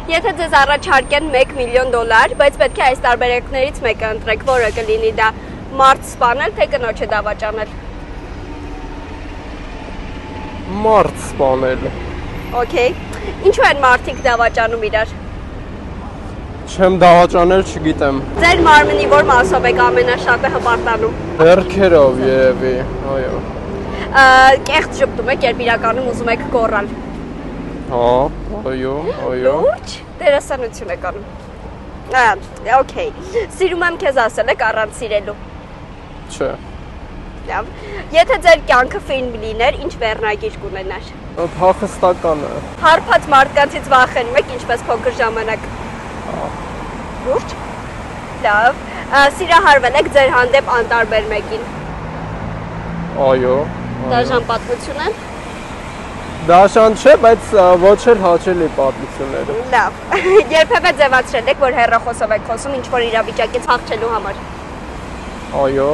Եթե ձեզ առաջարկեն $1 միլիոն, բայց պետք է այս տարբերակներից մեկը ընտրեք, որը կլինի դա մարդ սպանել, թե կնոջը դավաճանել։ Մարդ սպանել։ Okay։ Ինչու են մարդիկ դավաճանում իրար։ Չեմ դավաճանել, չգիտեմ։ Ձեր մարմնի որ մասով եք ամենաշատը հպարտանում։ Ձեռքերով երևի, այո։ Կեղծ ժպտում եք, երբ իրականում ուզում եք գոռալ։ Հա, այո։ Լուրջ դերասանություն եք անում։ Okay։ Սիրում եմ քեզ ասել եք առանց սիրելու։ Չէ։ Լավ։ Եթե ձեր կյանքը ֆիլմ լիներ, ինչ վերնագիր կունենար։ Փախստականը։ Հարբած մարդկանցից վախենում եք ինչպես փոքր ժամանակ։ Լուրջ։ Լավ։ Սիրահարվել եք ձեր հանդեպ անտարբեր մեկին։ Այո։ Դաժան պատմություն է։ Դաշան չէ, բայց ոչ էլ հաճելի պատմությունները։ Լավ։ Երբևէ ձևացրել եք, որ հեռախոսով եք խոսում ինչ-որ իրավիճակից փախչելու համար։ Այո։